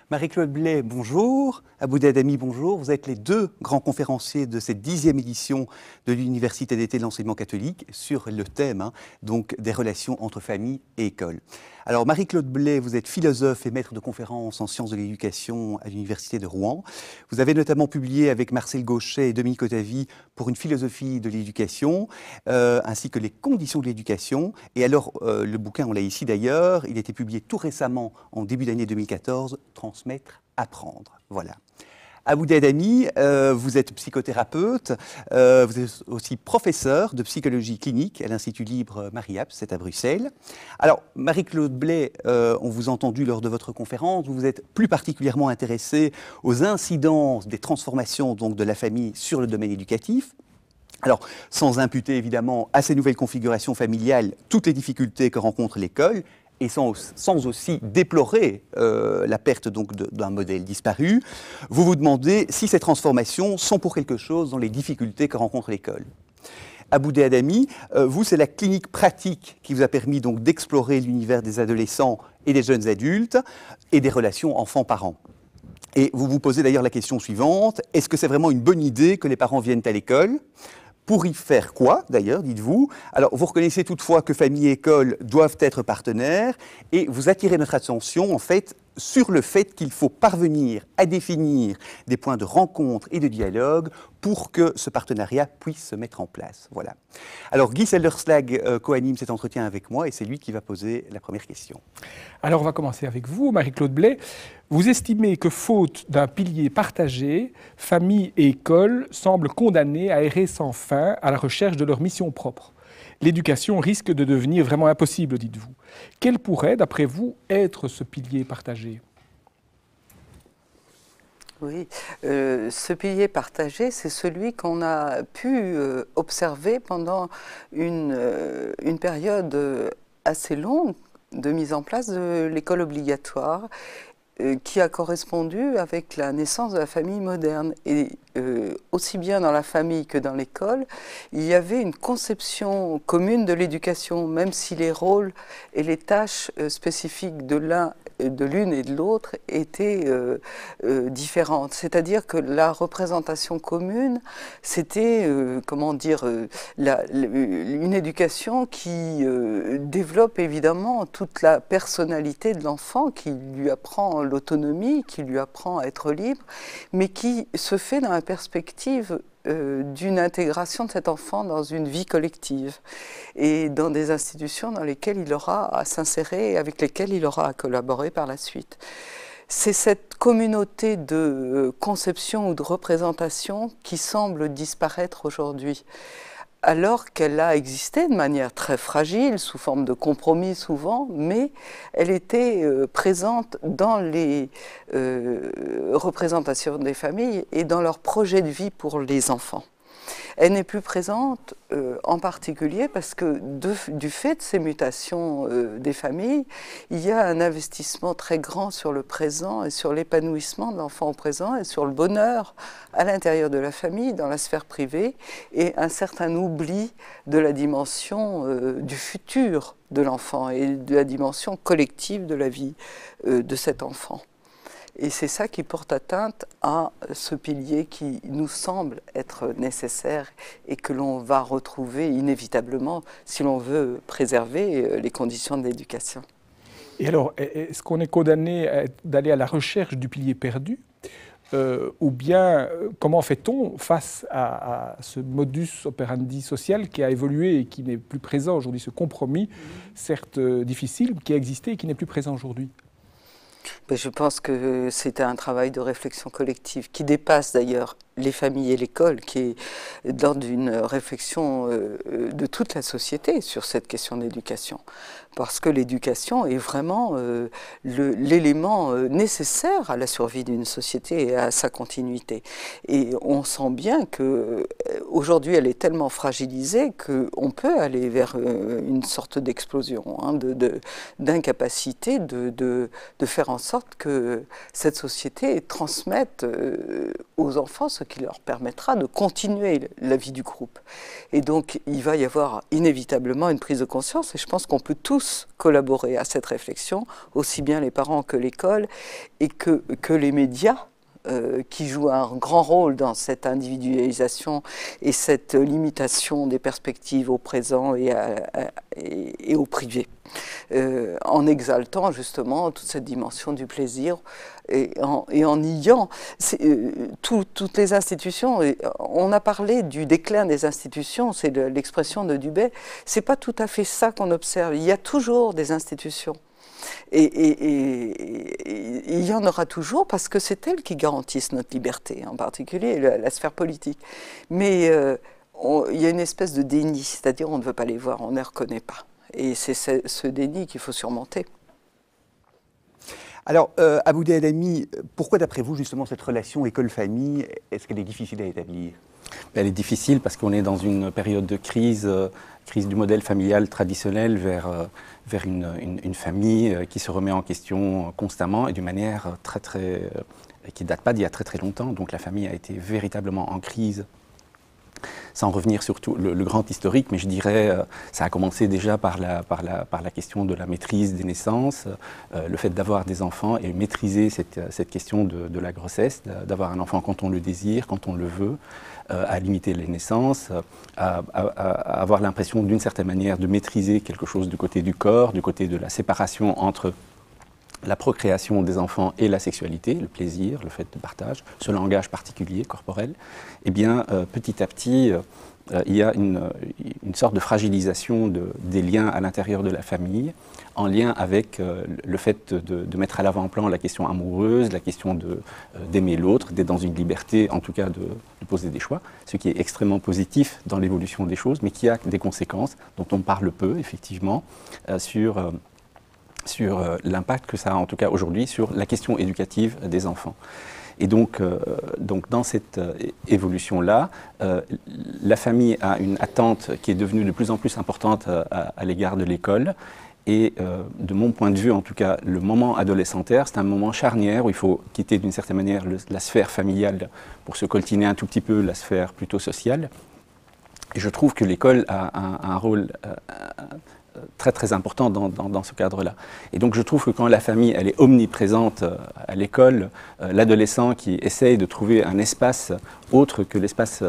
Marie-Claude Blais, bonjour. Aboudé Adami, bonjour. Vous êtes les deux grands conférenciers de cette 10e édition de l'Université d'été de l'enseignement catholique sur le thème donc des relations entre famille et école. Alors Marie-Claude Blais, vous êtes philosophe et maître de conférences en sciences de l'éducation à l'Université de Rouen. Vous avez notamment publié avec Marcel Gauchet et Dominique Otavi pour une philosophie de l'éducation, ainsi que les conditions de l'éducation. Et alors, le bouquin, on l'a ici d'ailleurs, il a été publié tout récemment en début d'année 2014, Transmettre, apprendre. Voilà. Aboudé Adami, vous êtes psychothérapeute, vous êtes aussi professeur de psychologie clinique à l'Institut libre Marie-Abs, c'est à Bruxelles. Alors, Marie-Claude Blais, on vous a entendu lors de votre conférence, vous êtes plus particulièrement intéressée aux incidences des transformations donc, de la famille sur le domaine éducatif. Alors, sans imputer évidemment à ces nouvelles configurations familiales toutes les difficultés que rencontre l'école, et sans aussi déplorer la perte donc d'un modèle disparu, vous vous demandez si ces transformations sont pour quelque chose dans les difficultés que rencontre l'école. Aboudé Adami, vous, c'est la clinique pratique qui vous a permis donc d'explorer l'univers des adolescents et des jeunes adultes et des relations enfants-parents. Et vous vous posez d'ailleurs la question suivante, est-ce que c'est vraiment une bonne idée que les parents viennent à l'école ? Pour y faire quoi, d'ailleurs, dites-vous? Alors, vous reconnaissez toutefois que famille et école doivent être partenaires et vous attirez notre attention, en fait, sur le fait qu'il faut parvenir à définir des points de rencontre et de dialogue pour que ce partenariat puisse se mettre en place. Voilà. Alors, Guy Selderslag co-anime cet entretien avec moi et c'est lui qui va poser la première question. Alors, on va commencer avec vous, Marie-Claude Blais. Vous estimez que, faute d'un pilier partagé, famille et école semblent condamnées à errer sans fin à la recherche de leur mission propre. L'éducation risque de devenir vraiment impossible, dites-vous. Quel pourrait, d'après vous, être ce pilier partagé ? Oui, ce pilier partagé, c'est celui qu'on a pu observer pendant une période assez longue de mise en place de l'école obligatoire qui a correspondu avec la naissance de la famille moderne. Et aussi bien dans la famille que dans l'école, il y avait une conception commune de l'éducation, même si les rôles et les tâches spécifiques de l'une et de l'autre étaient différentes. C'est-à-dire que la représentation commune, c'était, comment dire, une éducation qui développe évidemment toute la personnalité de l'enfant, qui lui apprend l'autonomie, qui lui apprend à être libre, mais qui se fait dans la perspective d'une intégration de cet enfant dans une vie collective et dans des institutions dans lesquelles il aura à s'insérer et avec lesquelles il aura à collaborer par la suite. C'est cette communauté de conception ou de représentation qui semble disparaître aujourd'hui, alors qu'elle a existé de manière très fragile, sous forme de compromis souvent, mais elle était présente dans les représentations des familles et dans leur projet de vie pour les enfants. Elle n'est plus présente en particulier parce que du fait de ces mutations des familles, il y a un investissement très grand sur le présent et sur l'épanouissement de l'enfant au présent et sur le bonheur à l'intérieur de la famille, dans la sphère privée, et un certain oubli de la dimension du futur de l'enfant et de la dimension collective de la vie de cet enfant. Et c'est ça qui porte atteinte à ce pilier qui nous semble être nécessaire et que l'on va retrouver inévitablement si l'on veut préserver les conditions de l'éducation. Et alors, est-ce qu'on est condamné d'aller à la recherche du pilier perdu ? Ou bien, comment fait-on face à ce modus operandi social qui a évolué et qui n'est plus présent aujourd'hui, ce compromis, certes difficile, qui a existé et qui n'est plus présent aujourd'hui ? Je pense que c'est un travail de réflexion collective qui dépasse d'ailleurs les familles et l'école, qui est dans une réflexion de toute la société sur cette question d'éducation. Parce que l'éducation est vraiment l'élément nécessaire à la survie d'une société et à sa continuité. Et on sent bien que aujourd'hui, elle est tellement fragilisée qu'on peut aller vers une sorte d'explosion, hein, d'incapacité de faire en sorte que cette société transmette aux enfants ce qui leur permettra de continuer la vie du groupe. Et donc, il va y avoir inévitablement une prise de conscience, et je pense qu'on peut tous collaborer à cette réflexion, aussi bien les parents que l'école, et que les médias, qui jouent un grand rôle dans cette individualisation et cette limitation des perspectives au présent et au privé, en exaltant justement toute cette dimension du plaisir et en niant toutes les institutions. On a parlé du déclin des institutions, c'est l'expression de Dubay. C'est pas tout à fait ça qu'on observe. Il y a toujours des institutions. Et il y en aura toujours parce que c'est elles qui garantissent notre liberté, en particulier la sphère politique. Mais il y a une espèce de déni, c'est-à-dire on ne veut pas les voir, on ne les reconnaît pas. Et c'est ce déni qu'il faut surmonter. Alors, Aboudé Adami, pourquoi d'après vous justement cette relation école-famille, est-ce qu'elle est difficile à établir ? Elle est difficile parce qu'on est dans une période de crise du modèle familial traditionnel vers une famille qui se remet en question constamment et d'une manière qui ne date pas d'il y a très très longtemps. Donc la famille a été véritablement en crise, sans revenir sur tout le grand historique, mais je dirais ça a commencé déjà par la question de la maîtrise des naissances, le fait d'avoir des enfants et maîtriser cette question de la grossesse, d'avoir un enfant quand on le désire, quand on le veut, à limiter les naissances, à avoir l'impression d'une certaine manière de maîtriser quelque chose du côté du corps, du côté de la séparation entre la procréation des enfants et la sexualité, le plaisir, le fait de partage, ce langage particulier, corporel, eh bien, petit à petit, il y a une sorte de fragilisation des liens à l'intérieur de la famille, en lien avec le fait de mettre à l'avant-plan la question amoureuse, la question d'aimer l'autre, d'être dans une liberté, en tout cas de poser des choix, ce qui est extrêmement positif dans l'évolution des choses, mais qui a des conséquences dont on parle peu, effectivement, sur l'impact que ça a, en tout cas aujourd'hui, sur la question éducative des enfants. Et donc dans cette évolution-là, la famille a une attente qui est devenue de plus en plus importante à l'égard de l'école. Et de mon point de vue, en tout cas, le moment adolescentaire, c'est un moment charnière où il faut quitter d'une certaine manière la sphère familiale pour se coltiner un tout petit peu la sphère plutôt sociale. Et je trouve que l'école a un rôle très très important dans ce cadre-là. Et donc je trouve que quand la famille elle est omniprésente à l'école, l'adolescent qui essaye de trouver un espace autre que l'espace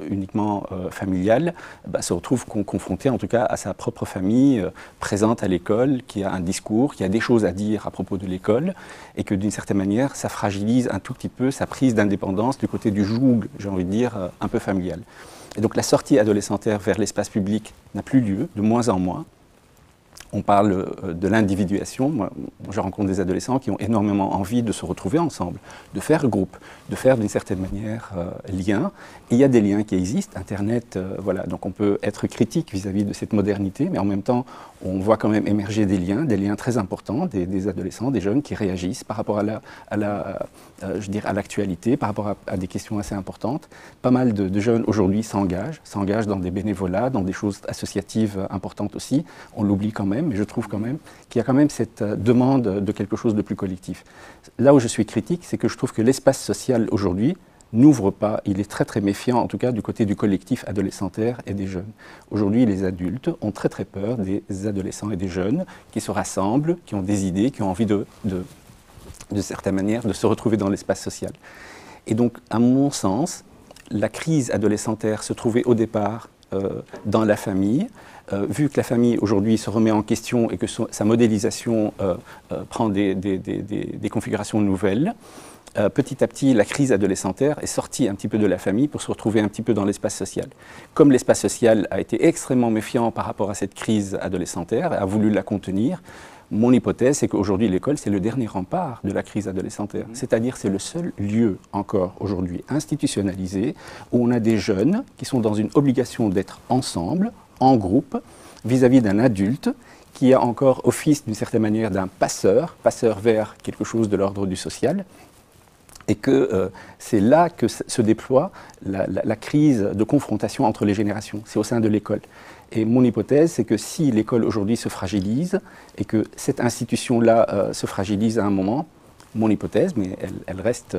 uniquement familial, se retrouve confronté en tout cas à sa propre famille présente à l'école, qui a un discours, qui a des choses à dire à propos de l'école, et que d'une certaine manière ça fragilise un tout petit peu sa prise d'indépendance du côté du joug, j'ai envie de dire, un peu familial. Et donc la sortie adolescentaire vers l'espace public n'a plus lieu, de moins en moins. On parle de l'individuation. Moi, je rencontre des adolescents qui ont énormément envie de se retrouver ensemble, de faire groupe, de faire d'une certaine manière lien. Et il y a des liens qui existent. Internet, voilà. Donc on peut être critique vis-à-vis de cette modernité, mais en même temps, on voit quand même émerger des liens très importants, des adolescents, des jeunes qui réagissent par rapport à l'actualité, par rapport à des questions assez importantes. Pas mal de jeunes aujourd'hui s'engagent dans des bénévolats, dans des choses associatives importantes aussi. On l'oublie quand même, mais je trouve quand même qu'il y a quand même cette demande de quelque chose de plus collectif. Là où je suis critique, c'est que je trouve que l'espace social aujourd'hui n'ouvre pas, il est très très méfiant, en tout cas du côté du collectif adolescentaire et des jeunes. Aujourd'hui, les adultes ont très très peur des adolescents et des jeunes qui se rassemblent, qui ont des idées, qui ont envie de certaine manière de se retrouver dans l'espace social. Et donc, à mon sens, la crise adolescentaire se trouvait au départ dans la famille. Vu que la famille aujourd'hui se remet en question et que sa modélisation prend des configurations nouvelles, petit à petit, la crise adolescentaire est sortie un petit peu de la famille pour se retrouver un petit peu dans l'espace social. Comme l'espace social a été extrêmement méfiant par rapport à cette crise adolescentaire, a voulu la contenir, mon hypothèse, c'est qu'aujourd'hui, l'école, c'est le dernier rempart de la crise adolescentaire. C'est-à-dire, c'est le seul lieu encore aujourd'hui institutionnalisé où on a des jeunes qui sont dans une obligation d'être ensemble, en groupe, vis-à-vis d'un adulte qui a encore office d'une certaine manière d'un passeur vers quelque chose de l'ordre du social, Et que c'est là que se déploie la crise de confrontation entre les générations. C'est au sein de l'école. Et mon hypothèse, c'est que si l'école aujourd'hui se fragilise et que cette institution-là se fragilise à un moment, mon hypothèse, mais elle reste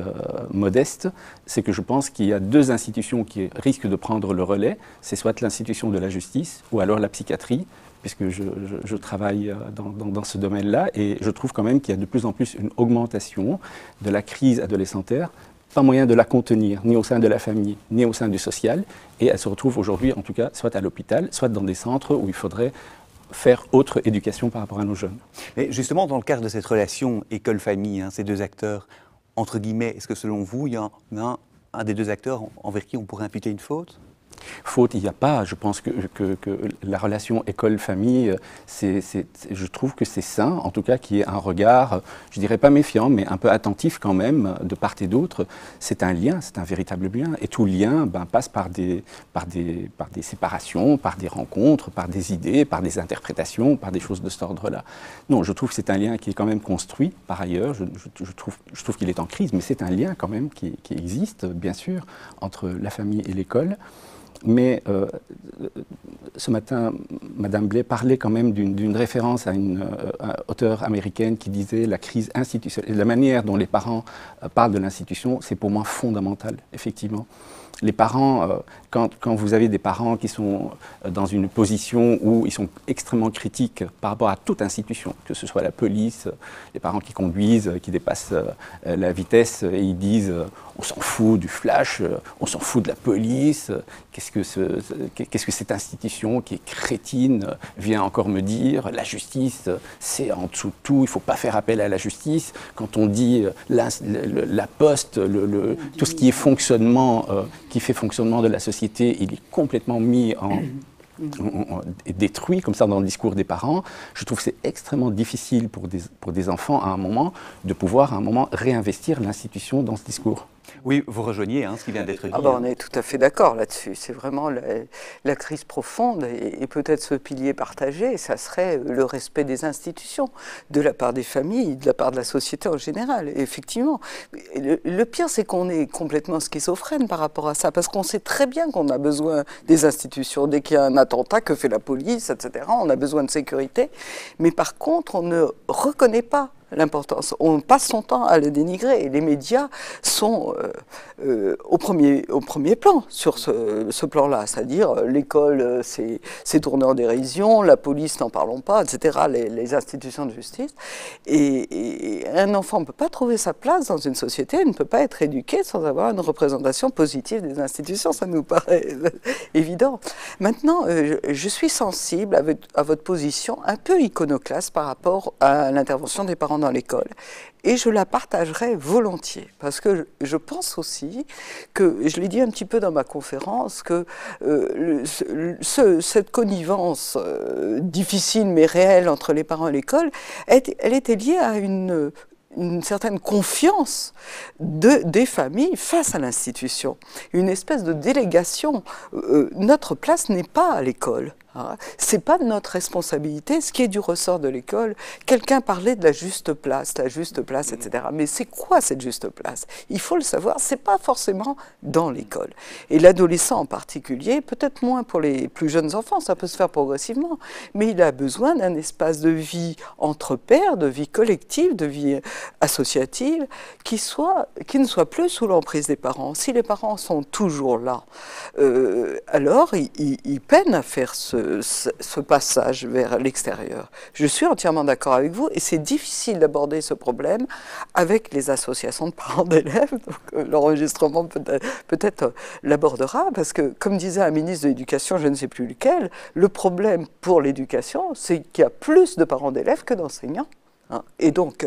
modeste, c'est que je pense qu'il y a deux institutions qui risquent de prendre le relais. C'est soit l'institution de la justice ou alors la psychiatrie, puisque je travaille dans ce domaine-là, et je trouve quand même qu'il y a de plus en plus une augmentation de la crise adolescentaire, pas moyen de la contenir, ni au sein de la famille, ni au sein du social, et elle se retrouve aujourd'hui, en tout cas, soit à l'hôpital, soit dans des centres où il faudrait faire autre éducation par rapport à nos jeunes. Mais justement, dans le cadre de cette relation école-famille, ces deux acteurs, entre guillemets, est-ce que selon vous, il y en a un des deux acteurs envers qui on pourrait imputer une faute ? Faute, il n'y a pas. Je pense que la relation école-famille, je trouve que c'est sain, en tout cas, qu'il y ait un regard, je ne dirais pas méfiant, mais un peu attentif quand même, de part et d'autre. C'est un lien, c'est un véritable lien. Et tout lien passe par des séparations, par des rencontres, par des idées, par des interprétations, par des choses de cet ordre-là. Non, je trouve que c'est un lien qui est quand même construit, par ailleurs. Je trouve qu'il est en crise, mais c'est un lien quand même qui existe, bien sûr, entre la famille et l'école. Mais ce matin, Madame Blais parlait quand même d'une référence à une auteure américaine qui disait la crise institutionnelle. La manière dont les parents parlent de l'institution, c'est pour moi fondamental, effectivement. Les parents, quand vous avez des parents qui sont dans une position où ils sont extrêmement critiques par rapport à toute institution, que ce soit la police, les parents qui conduisent, qui dépassent la vitesse et ils disent on s'en fout du flash, on s'en fout de la police, qu'est-ce que cette institution qui est crétine vient encore me dire, la justice c'est en dessous de tout, il ne faut pas faire appel à la justice. Quand on dit la poste, tout ce qui est fonctionnement, qui fait fonctionnement de la société, il est complètement mis détruit comme ça dans le discours des parents. Je trouve que c'est extrêmement difficile pour des enfants à un moment de pouvoir à un moment réinvestir l'institution dans ce discours. Oui, vous rejoignez ce qui vient d'être dit. On est tout à fait d'accord là-dessus. C'est vraiment la crise profonde et peut-être ce pilier partagé, ça serait le respect des institutions, de la part des familles, de la part de la société en général. Et effectivement, le pire, c'est qu'on est complètement schizophrène par rapport à ça, parce qu'on sait très bien qu'on a besoin des institutions. Dès qu'il y a un attentat, que fait la police, etc., on a besoin de sécurité. Mais par contre, on ne reconnaît pas l'importance. On passe son temps à le dénigrer et les médias sont au premier plan sur ce plan-là. C'est-à-dire l'école c'est tourné en dérision, la police n'en parlons pas, etc., les institutions de justice. Et un enfant ne peut pas trouver sa place dans une société, il ne peut pas être éduqué sans avoir une représentation positive des institutions, ça nous paraît évident. Maintenant, je suis sensible à votre position un peu iconoclaste par rapport à l'intervention des parents dans l'école. Et je la partagerai volontiers, parce que je pense aussi que, je l'ai dit un petit peu dans ma conférence, que cette connivence difficile mais réelle entre les parents et l'école, elle était liée à une certaine confiance des familles face à l'institution, une espèce de délégation. Notre place n'est pas à l'école. C'est pas de notre responsabilité, ce qui est du ressort de l'école. Quelqu'un parlait de la juste place, etc. Mais c'est quoi cette juste place? Il faut le savoir, c'est pas forcément dans l'école. Et l'adolescent en particulier, peut-être moins pour les plus jeunes enfants, ça peut se faire progressivement, mais il a besoin d'un espace de vie entre pairs, de vie collective, de vie associative, qui ne soit plus sous l'emprise des parents. Si les parents sont toujours là, alors ils peinent à faire ce passage vers l'extérieur. Je suis entièrement d'accord avec vous et c'est difficile d'aborder ce problème avec les associations de parents d'élèves. L'enregistrement peut-être l'abordera parce que, comme disait un ministre de l'Éducation, je ne sais plus lequel, le problème pour l'éducation, c'est qu'il y a plus de parents d'élèves que d'enseignants. Et donc,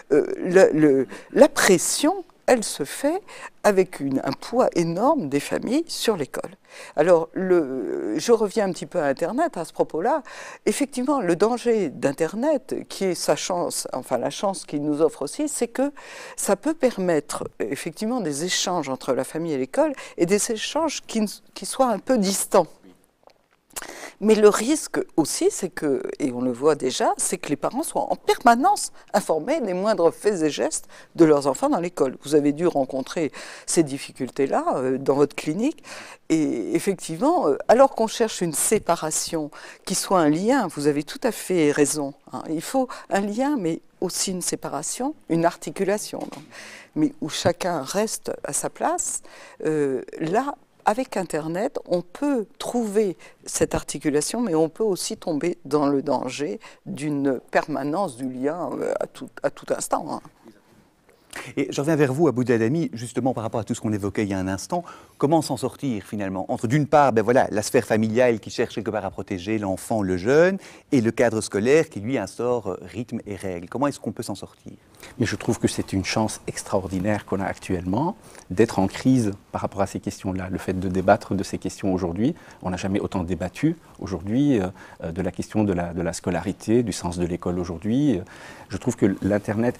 la pression, elle se fait avec un poids énorme des familles sur l'école. Alors, je reviens un petit peu à Internet à ce propos-là. Effectivement, le danger d'Internet, qui est sa chance, enfin la chance qu'il nous offre aussi, c'est que ça peut permettre effectivement des échanges entre la famille et l'école et des échanges qui soient un peu distants. Mais le risque aussi, c'est que, et on le voit déjà, c'est que les parents soient en permanence informés des moindres faits et gestes de leurs enfants dans l'école. Vous avez dû rencontrer ces difficultés-là dans votre clinique. Et effectivement, alors qu'on cherche une séparation qui soit un lien, vous avez tout à fait raison, hein, il faut un lien, mais aussi une séparation, une articulation, donc, mais où chacun reste à sa place. Là, avec Internet, on peut trouver cette articulation, mais on peut aussi tomber dans le danger d'une permanence du lien à tout instant. Hein. Et je reviens vers vous, Aboud Adami, justement par rapport à tout ce qu'on évoquait il y a un instant. Comment s'en sortir finalement entre, d'une part, voilà, la sphère familiale qui cherche quelque part à protéger l'enfant, le jeune, et le cadre scolaire qui, lui, instaure rythme et règles. Comment est-ce qu'on peut s'en sortir? Mais je trouve que c'est une chance extraordinaire qu'on a actuellement d'être en crise par rapport à ces questions-là. Le fait de débattre de ces questions aujourd'hui, on n'a jamais autant débattu aujourd'hui de la question de la scolarité, du sens de l'école aujourd'hui. Je trouve que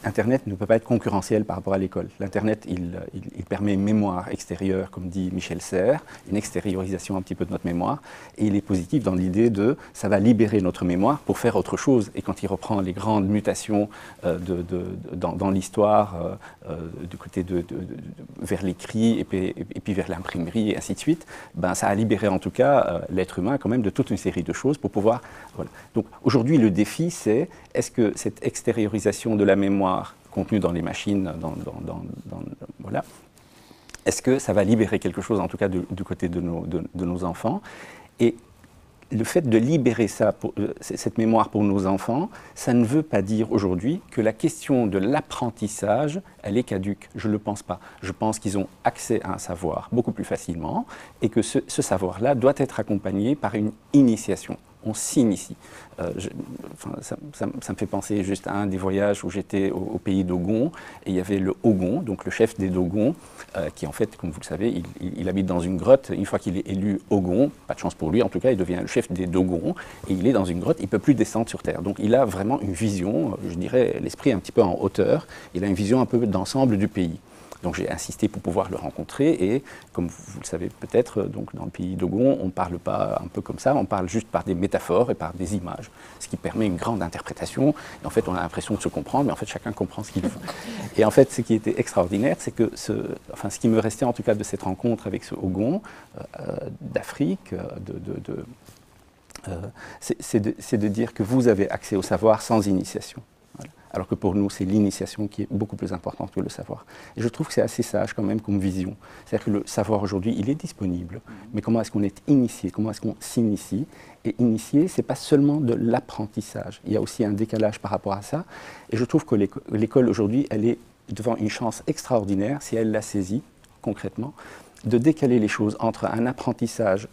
Internet ne peut pas être concurrentiel par rapport à l'école. L'Internet, il permet une mémoire extérieure, comme dit Michel Serres, une extériorisation un petit peu de notre mémoire, et il est positif dans l'idée de ça va libérer notre mémoire pour faire autre chose. Et quand il reprend les grandes mutations dans l'histoire, du côté vers l'écrit et puis vers l'imprimerie et ainsi de suite, ben, ça a libéré en tout cas l'être humain quand même de toute une série de choses pour pouvoir... Voilà. Donc aujourd'hui le défi c'est, est-ce que cette extériorisation de la mémoire contenue dans les machines, voilà, est-ce que ça va libérer quelque chose en tout cas du côté de nos enfants? Et le fait de libérer cette mémoire pour nos enfants, ça ne veut pas dire aujourd'hui que la question de l'apprentissage, elle est caduque. Je ne le pense pas. Je pense qu'ils ont accès à un savoir beaucoup plus facilement et que ce savoir-là doit être accompagné par une initiation. On s'initie. Ça me fait penser juste à un des voyages où j'étais au pays d'Ogon, et il y avait le Ogon, donc le chef des Dogons, qui en fait, comme vous le savez, il habite dans une grotte. Une fois qu'il est élu Ogon, pas de chance pour lui en tout cas, il devient le chef des Dogons, et il est dans une grotte, il ne peut plus descendre sur Terre. Donc il a vraiment une vision, je dirais, l'esprit un petit peu en hauteur, il a une vision un peu d'ensemble du pays. Donc j'ai insisté pour pouvoir le rencontrer et comme vous le savez peut-être, donc dans le pays d'Ogon, on ne parle pas un peu comme ça, on parle juste par des métaphores et par des images, ce qui permet une grande interprétation. Et en fait, on a l'impression de se comprendre, mais en fait, chacun comprend ce qu'il veut. Et en fait, ce qui était extraordinaire, c'est que ce qui me restait en tout cas de cette rencontre avec ce Ogon d'Afrique, c'est de dire que vous avez accès au savoir sans initiation. Alors que pour nous, c'est l'initiation qui est beaucoup plus importante que le savoir. Et je trouve que c'est assez sage quand même comme vision. C'est-à-dire que le savoir aujourd'hui, il est disponible. Mais comment est-ce qu'on est initié? Comment est-ce qu'on s'initie? Et initié, ce n'est pas seulement de l'apprentissage. Il y a aussi un décalage par rapport à ça. Et je trouve que l'école aujourd'hui, elle est devant une chance extraordinaire, si elle la saisit concrètement, de décaler les choses entre un apprentissage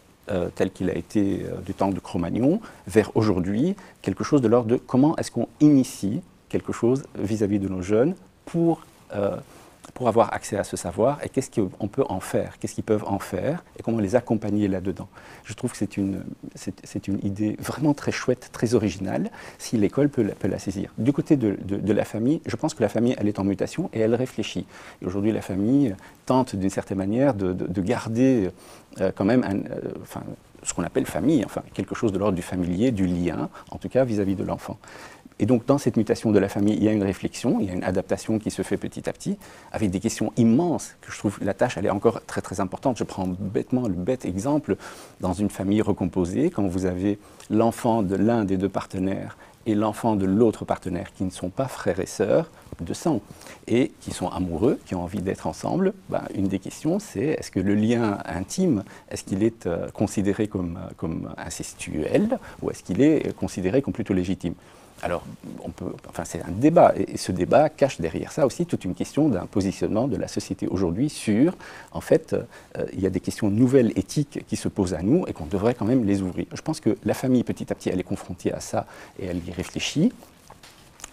tel qu'il a été du temps de Cro-Magnon, vers aujourd'hui, quelque chose de l'ordre de comment est-ce qu'on initie quelque chose vis-à-vis de nos jeunes pour avoir accès à ce savoir et qu'est-ce qu'on peut en faire, qu'est-ce qu'ils peuvent en faire et comment les accompagner là-dedans. Je trouve que c'est une idée vraiment très chouette, très originale, si l'école peut la saisir. Du côté de la famille, je pense que la famille, elle est en mutation et elle réfléchit. Et aujourd'hui, la famille tente d'une certaine manière de garder quand même ce qu'on appelle famille, enfin quelque chose de l'ordre du familier, du lien, en tout cas vis-à-vis de l'enfant. Et donc, dans cette mutation de la famille, il y a une réflexion, il y a une adaptation qui se fait petit à petit, avec des questions immenses, que je trouve la tâche, elle est encore très, très importante. Je prends bêtement le bête exemple, dans une famille recomposée, quand vous avez l'enfant de l'un des deux partenaires et l'enfant de l'autre partenaire, qui ne sont pas frères et sœurs de sang, et qui sont amoureux, qui ont envie d'être ensemble, une des questions, c'est est-ce que le lien intime, est-ce qu'il est considéré comme incestuel, ou est-ce qu'il est considéré comme plutôt légitime? Alors, c'est un débat, et ce débat cache derrière ça aussi toute une question d'un positionnement de la société aujourd'hui sur, en fait, il y a des questions nouvelles éthiques qui se posent à nous et qu'on devrait quand même les ouvrir. Je pense que la famille, petit à petit, elle est confrontée à ça et elle y réfléchit.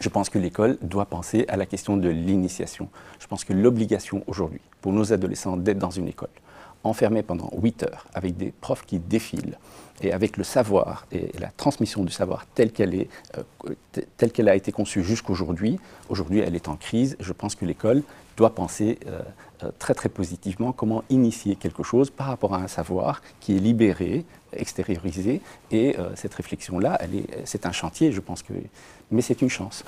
Je pense que l'école doit penser à la question de l'initiation. Je pense que l'obligation aujourd'hui, pour nos adolescents, d'être dans une école, enfermé pendant 8 heures avec des profs qui défilent et avec le savoir et la transmission du savoir telle qu'elle a été conçue jusqu'aujourd'hui, aujourd'hui elle est en crise. Je pense que l'école doit penser très très positivement comment initier quelque chose par rapport à un savoir qui est libéré, extériorisé, et cette réflexion-là, c'est un chantier, je pense que, mais c'est une chance.